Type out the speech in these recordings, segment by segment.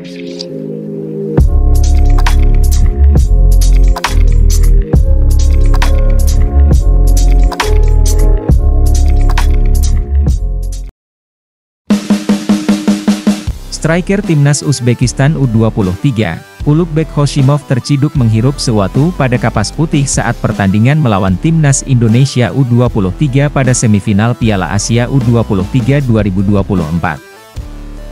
Striker timnas Uzbekistan U23, Ulukbek Hoshimov terciduk menghirup sesuatu pada kapas putih saat pertandingan melawan timnas Indonesia U23 pada semifinal Piala Asia U23 2024.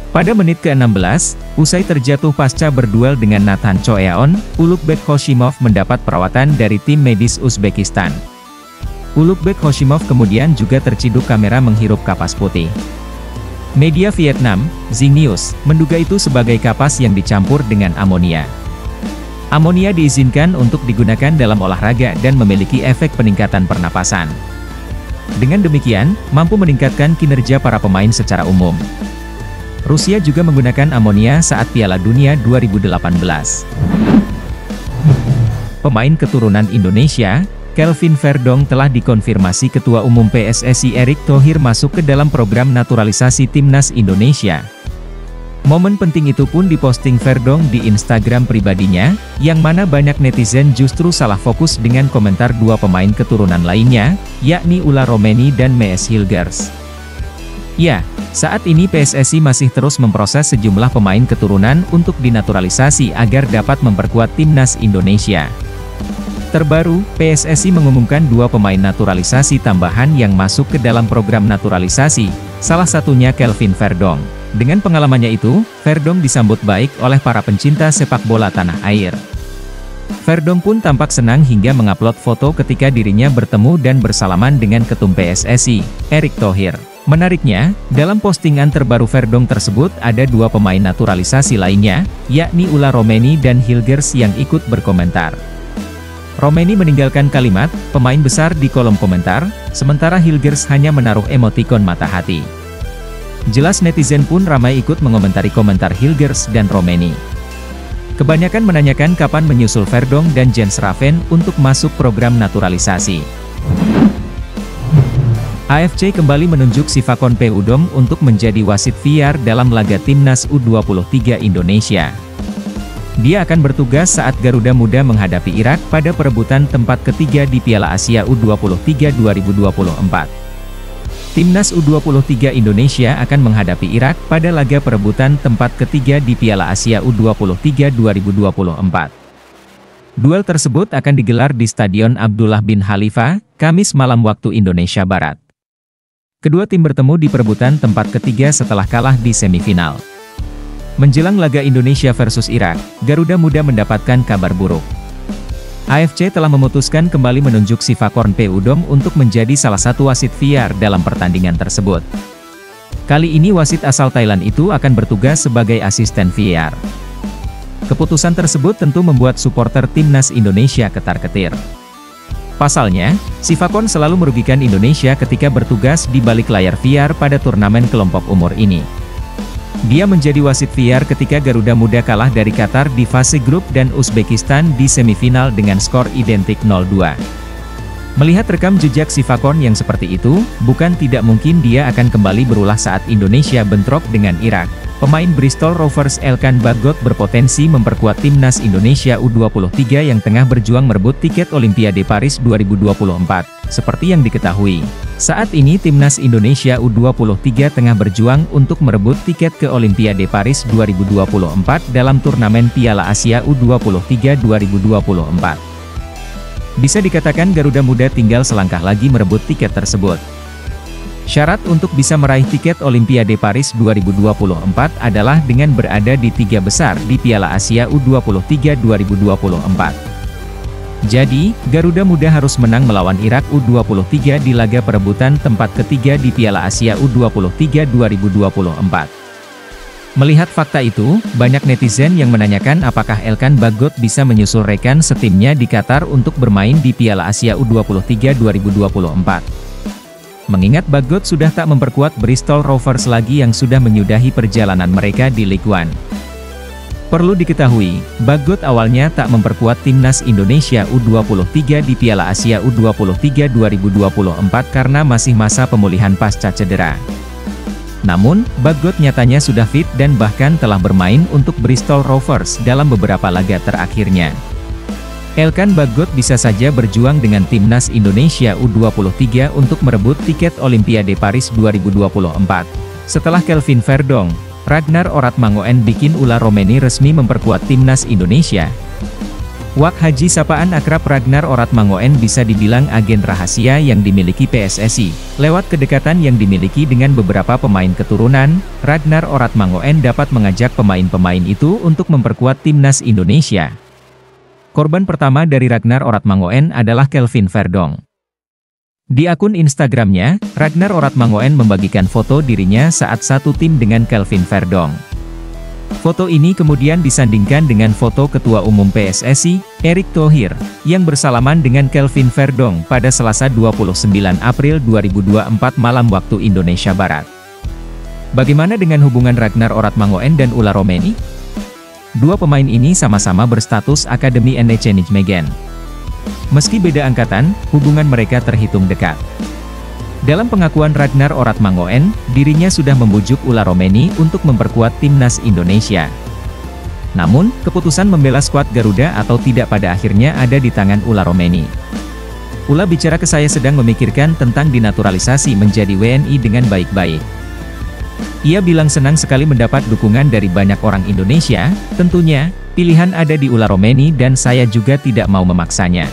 Pada menit ke-16, usai terjatuh pasca berduel dengan Nathan Choeon, Ulukbek Hoshimov mendapat perawatan dari tim medis Uzbekistan. Ulukbek Hoshimov kemudian juga terciduk kamera menghirup kapas putih. Media Vietnam, Zing News, menduga itu sebagai kapas yang dicampur dengan amonia. Amonia diizinkan untuk digunakan dalam olahraga dan memiliki efek peningkatan pernapasan. Dengan demikian, mampu meningkatkan kinerja para pemain secara umum. Rusia juga menggunakan amonia saat Piala Dunia 2018. Pemain keturunan Indonesia, Kelvin Verdong telah dikonfirmasi Ketua Umum PSSI Erick Thohir masuk ke dalam program naturalisasi Timnas Indonesia. Momen penting itu pun diposting Verdong di Instagram pribadinya, yang mana banyak netizen justru salah fokus dengan komentar dua pemain keturunan lainnya, yakni Ula Romeni dan Mees Hilgers. Ya, saat ini PSSI masih terus memproses sejumlah pemain keturunan untuk dinaturalisasi agar dapat memperkuat Timnas Indonesia. Terbaru, PSSI mengumumkan dua pemain naturalisasi tambahan yang masuk ke dalam program naturalisasi, salah satunya Kelvin Verdong. Dengan pengalamannya itu, Verdong disambut baik oleh para pencinta sepak bola tanah air. Verdong pun tampak senang hingga mengupload foto ketika dirinya bertemu dan bersalaman dengan Ketum PSSI, Erick Thohir. Menariknya, dalam postingan terbaru Verdong tersebut ada dua pemain naturalisasi lainnya, yakni Ula Romeni dan Hilgers yang ikut berkomentar. Romeni meninggalkan kalimat, pemain besar di kolom komentar, sementara Hilgers hanya menaruh emotikon mata hati. Jelas netizen pun ramai ikut mengomentari komentar Hilgers dan Romeni. Kebanyakan menanyakan kapan menyusul Verdong dan Jens Raven untuk masuk program naturalisasi. AFC kembali menunjuk Sivakon Peudom untuk menjadi wasit VAR dalam laga Timnas U23 Indonesia. Dia akan bertugas saat Garuda Muda menghadapi Irak pada perebutan tempat ketiga di Piala Asia U23 2024. Timnas U23 Indonesia akan menghadapi Irak pada laga perebutan tempat ketiga di Piala Asia U23 2024. Duel tersebut akan digelar di Stadion Abdullah bin Khalifa, Kamis malam waktu Indonesia Barat. Kedua tim bertemu di perebutan tempat ketiga setelah kalah di semifinal. Menjelang laga Indonesia versus Irak, Garuda Muda mendapatkan kabar buruk. AFC telah memutuskan kembali menunjuk Sivakon Peudom untuk menjadi salah satu wasit VAR dalam pertandingan tersebut. Kali ini wasit asal Thailand itu akan bertugas sebagai asisten VAR. Keputusan tersebut tentu membuat supporter Timnas Indonesia ketar-ketir. Pasalnya, Sivakon selalu merugikan Indonesia ketika bertugas di balik layar VAR pada turnamen kelompok umur ini. Dia menjadi wasit VAR ketika Garuda Muda kalah dari Qatar di fase grup dan Uzbekistan di semifinal dengan skor identik 0-2. Melihat rekam jejak Sivakon yang seperti itu, bukan tidak mungkin dia akan kembali berulah saat Indonesia bentrok dengan Irak. Pemain Bristol Rovers Elkan Bagot berpotensi memperkuat Timnas Indonesia U23 yang tengah berjuang merebut tiket Olimpiade Paris 2024. Seperti yang diketahui, saat ini Timnas Indonesia U23 tengah berjuang untuk merebut tiket ke Olimpiade Paris 2024 dalam turnamen Piala Asia U23 2024. Bisa dikatakan Garuda Muda tinggal selangkah lagi merebut tiket tersebut. Syarat untuk bisa meraih tiket Olimpiade Paris 2024 adalah dengan berada di tiga besar di Piala Asia U23 2024. Jadi, Garuda Muda harus menang melawan Irak U23 di laga perebutan tempat ketiga di Piala Asia U23 2024. Melihat fakta itu, banyak netizen yang menanyakan apakah Elkan Bagot bisa menyusul rekan setimnya di Qatar untuk bermain di Piala Asia U23 2024. Mengingat Bagot sudah tak memperkuat Bristol Rovers lagi yang sudah menyudahi perjalanan mereka di Ligue 1. Perlu diketahui, Bagot awalnya tak memperkuat Timnas Indonesia U23 di Piala Asia U23 2024 karena masih masa pemulihan pasca cedera. Namun, Bagot nyatanya sudah fit dan bahkan telah bermain untuk Bristol Rovers dalam beberapa laga terakhirnya. Elkan Bagot bisa saja berjuang dengan timnas Indonesia U23 untuk merebut tiket Olimpiade Paris 2024. Setelah Kelvin Verdong, Ragnar Oratmangoen bikin Ula Romeni resmi memperkuat timnas Indonesia. Wak Haji sapaan akrab Ragnar Oratmangoen bisa dibilang agen rahasia yang dimiliki PSSI. Lewat kedekatan yang dimiliki dengan beberapa pemain keturunan, Ragnar Oratmangoen dapat mengajak pemain-pemain itu untuk memperkuat timnas Indonesia. Korban pertama dari Ragnar Oratmangoen adalah Kelvin Verdong. Di akun Instagramnya, Ragnar Oratmangoen membagikan foto dirinya saat satu tim dengan Kelvin Verdong. Foto ini kemudian disandingkan dengan foto Ketua Umum PSSI, Erick Thohir, yang bersalaman dengan Kelvin Verdong pada Selasa 29 April 2024 malam waktu Indonesia Barat. Bagaimana dengan hubungan Ragnar Oratmangoen dan Ula Romeni? Dua pemain ini sama-sama berstatus Akademi NEC Nijmegen. Meski beda angkatan, hubungan mereka terhitung dekat. Dalam pengakuan Ragnar Oratmangoen, dirinya sudah membujuk Ula Romeni untuk memperkuat timnas Indonesia. Namun, keputusan membela skuad Garuda atau tidak pada akhirnya ada di tangan Ula Romeni. Ula bicara ke saya sedang memikirkan tentang dinaturalisasi menjadi WNI dengan baik-baik. Ia bilang senang sekali mendapat dukungan dari banyak orang Indonesia, tentunya, pilihan ada di Ula Romeni dan saya juga tidak mau memaksanya.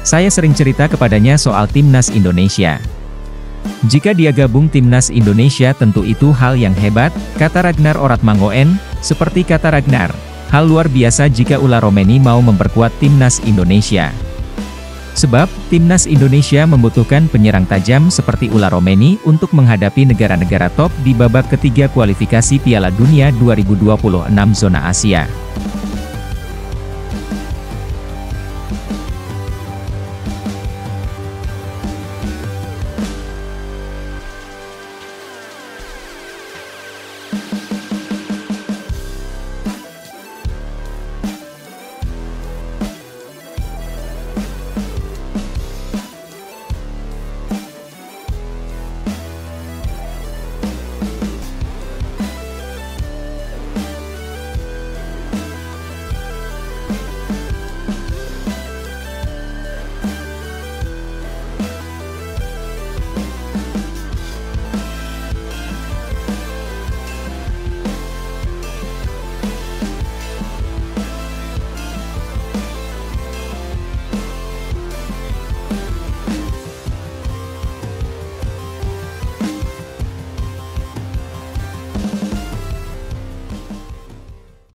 Saya sering cerita kepadanya soal timnas Indonesia. Jika dia gabung timnas Indonesia tentu itu hal yang hebat, kata Ragnar Oratmangoen. Seperti kata Ragnar, hal luar biasa jika Ula Romeni mau memperkuat timnas Indonesia. Sebab, timnas Indonesia membutuhkan penyerang tajam seperti Ula Romeni untuk menghadapi negara-negara top di babak ketiga kualifikasi Piala Dunia 2026 zona Asia.